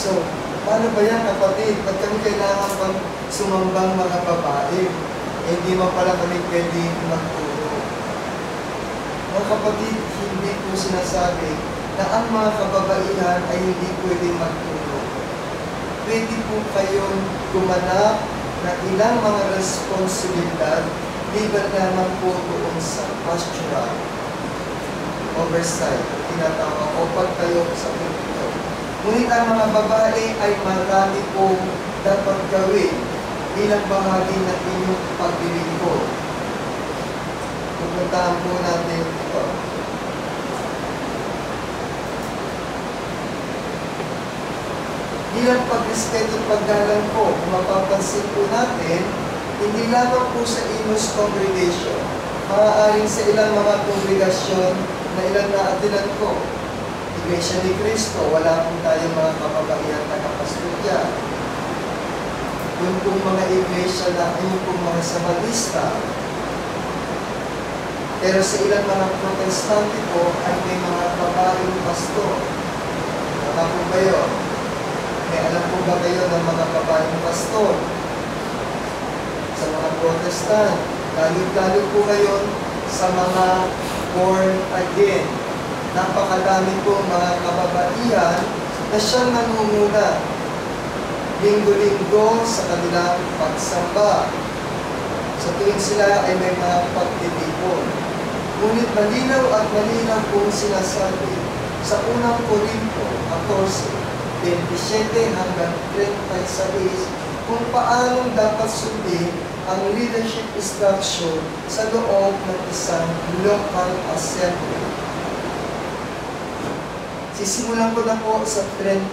So, paano ba yan, kapatid? Ba't kami kailangan pang sumambang mga babae? Hindi mo pala kami pwede magturo. Mga kapatid, hindi po sinasabi na ang mga kababaihan ay hindi pwedeng magturo. Pwede po kayong gumanap ng ilang mga responsibilidad liban lamang po doon sa pastoral oversight, tinatawag o pagtayo sa pulpito. Ngunit ang mga babae ay marami po dapat gawin bilang bahagi ng inyong paglilingkod. Pupuntahan po natin ito. Bilang pag-respeto at paggalang po, kung mapapansin po natin, hindi lamang po sa Imus congregation, maaaring sa ilang mga kongregasyon na ilang naatilan ko. Iglesia ni Cristo, wala po tayong mga kababaihan na kapastudya. Yung pong mga iglesia na, yung pong mga sabalista. Pero sa ilang mga protestante po, ay may mga babaeng pastor. Tama po ba yun? May alam po ba kayo ng mga babaeng pastor? Sa mga protestant, lalo po ngayon sa mga born again. Napakadami po mga kababaihan na siyang nangunguna linggo-linggo sa kanilang pagsamba. Sa tuwing sila ay may mga pagtitipon. Ngunit malinaw at malinaw po sinasabi sa unang Korinto 14:27 hanggang 36 kung paanong dapat sundin ang leadership structure sa loob ng isang local assembly. Sisimulan ko na po sa 34,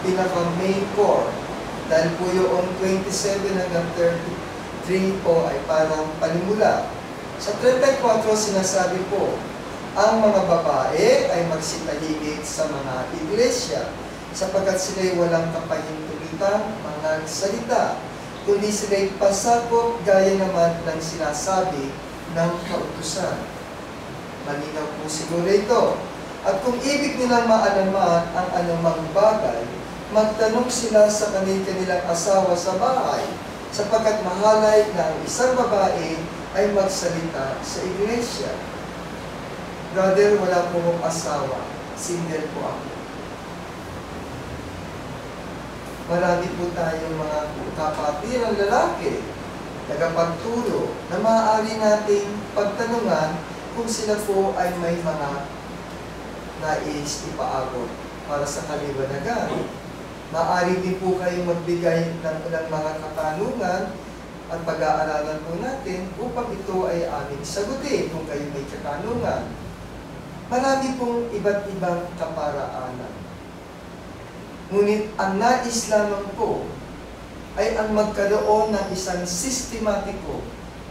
pinaka-main core, dahil po yung 27 hanggang 33 po ay parang panimula. Sa 34, sinasabi po, ang mga babae ay magsitahigit sa mga iglesia sapagkat sila'y walang kapahintulitang mga salita, kundi sila'y pasakop gaya naman ng sinasabi ng kautusan. Malinaw po siguro ito. At kung ibig nilang maalaman ang anumang bagay, magtanong sila sa kanilang asawa sa bahay, sapagkat mahalay na ang isang babae ay magsalita sa iglesia. Brother, wala po akong asawa. Single po ako. Marami po tayong mga kapatirang lalaki, tagapagturo, na maaari nating pagtanungan kung sila po ay may mga nais ipaabot para sa kaliwanagan. Maaari din po kayong magbigay ng ilang mga katanungan at pag-aaralan po natin upang ito ay aming sagutin kung kayo may katanungan. Marami pong iba't ibang kaparaanan. Ngunit ang nais lamang po ay ang magkaroon ng isang sistematiko,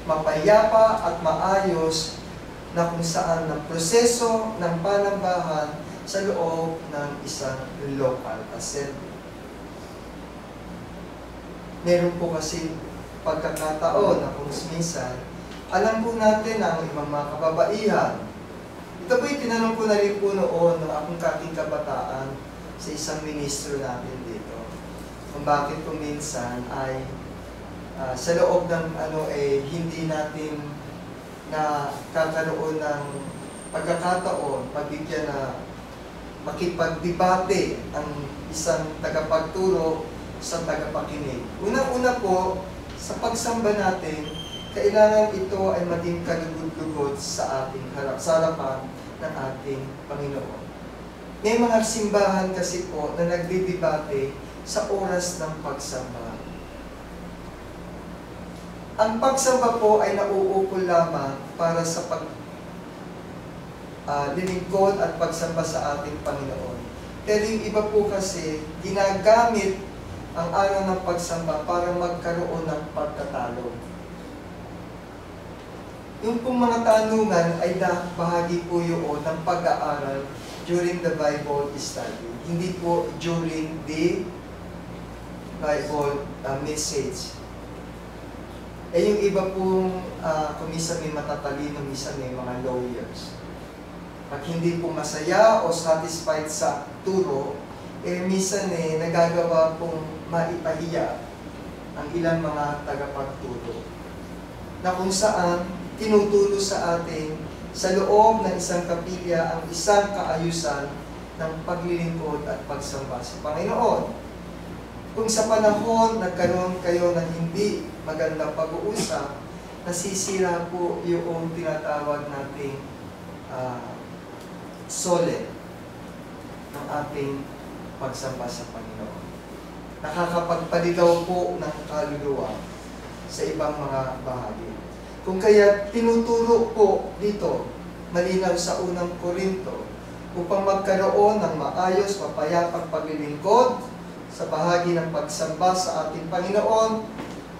mapayapa at maayos na kung saan ng proseso ng panambahan sa loob ng isang local assembly. Meron po kasi pagkakataon na kung minsan, alam po natin na ang ibang mga kababaihan. Ito po'y tinanong ko na rin po noon ng akong kating kabataan sa isang ministro natin dito. Kung bakit po minsan ay sa loob ng hindi natin na kakaroon ng pagkakataon, pagbigyan na makipagdebate ang isang tagapagturo sa tagapakinig. Unang-una po, sa pagsamba natin, kailangan ito ay maging kalugod-lugod sa ating harap, sa harapan ng ating Panginoon. May mga simbahan kasi po na nagdidebate sa oras ng pagsamba. Ang pagsamba po ay nauukol lamang para sa lilingkod at pagsamba sa ating Panginoon. Pero yung iba po kasi, ginagamit ang araw ng pagsamba para magkaroon ng pagtatalo. Yung pong mga tanungan ay bahagi po yun ng pag-aaral during the Bible study. Hindi po during the Bible message. Yung iba pong kumisa may matatalino, minsan may mga lawyers. Pag hindi po masaya o satisfied sa turo, minsan nagagawa pong maipahiya ang ilang mga tagapagturo na kung saan tinuturo sa atin sa loob ng isang kapilya ang isang kaayusan ng paglilingkod at pagsamba sa Panginoon. Kung sa panahon nagkaroon kayo ng hindi magandang pag-uusap, nasisira po yung tinatawag nating solid ng ating pagsamba sa Panginoon. Nakakapagpaligaw po ng kaluluwa sa ibang mga bahagi. Kung kaya tinuturo po dito, malinaw sa unang Korinto, upang magkaroon ng maayos, mapayapang paglilingkod sa bahagi ng pagsamba sa ating Panginoon,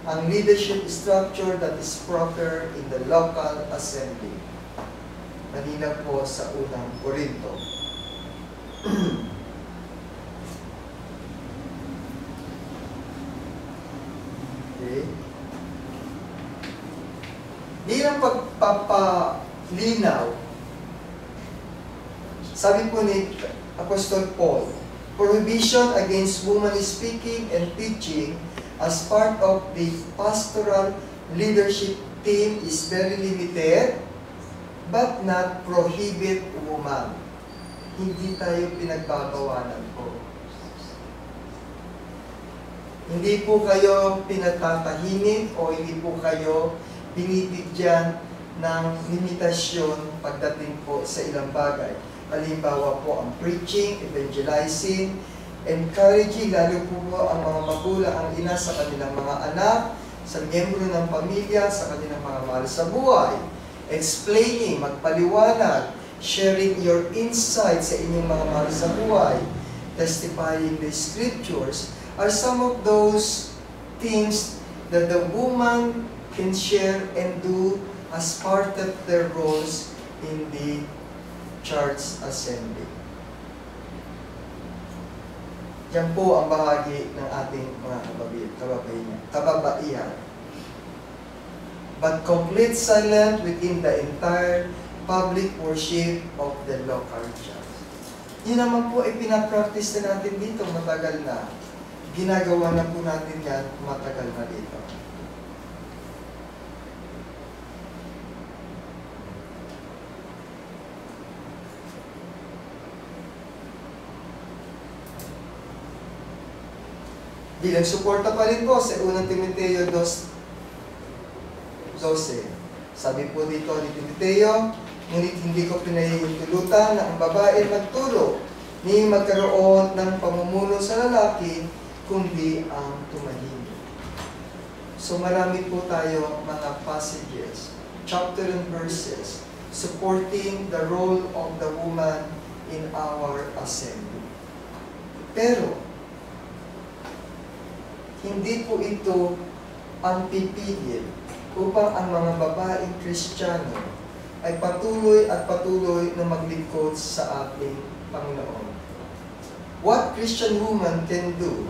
ang leadership structure that is proper in the local assembly. Malinaw po sa unang Korinto. Okay. Bilang pagpapalinaw, sabi po ni Apostol Paul, prohibition against woman speaking and teaching as part of the pastoral leadership team is very limited, but not prohibit woman. Hindi tayo pinagbabawalan po. Hindi po kayo pinatatahimik o hindi po kayo binibigyan ng limitasyon pagdating po sa ilang bagay. Halimbawa po ang preaching, evangelizing, encouraging, lalo po ang mga magulang, ang ina sa kanilang mga anak, sa miyembro ng pamilya, sa kanilang mga mahal sa buhay. Explaining, magpaliwanag, sharing your insight sa inyong mga mahal sa buhay, testifying the scriptures, are some of those things that the woman can share and do as part of their roles in the church assembly. Yan po ang bahagi ng ating mga kababaihan. But complete silence within the entire public worship of the local church. Yun naman po ay pinapractice na natin dito matagal na. Ginagawa na po natin yan matagal na dito. Bilang suporta pa rin po sa 1 Timoteo 2:12. Sabi po dito ni Timoteo, ngunit hindi ko pinahihintulutan na ang babae magturo ni magkaroon ng pamumuno sa lalaki, kundi ang tumahimik. So marami po tayo mga passages, chapter and verses, supporting the role of the woman in our assembly. Pero, hindi po ito ang pipigil upang ang mga babaeng Kristiyano ay patuloy at patuloy na maglingkod sa ating Panginoon. What Christian woman can do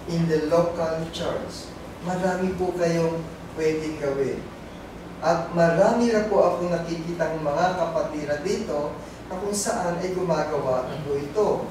in the local church? Marami po kayong pwedeng gawin. At marami na po akong nakikitang mga kapatira dito na kung saan ay gumagawa na po ito.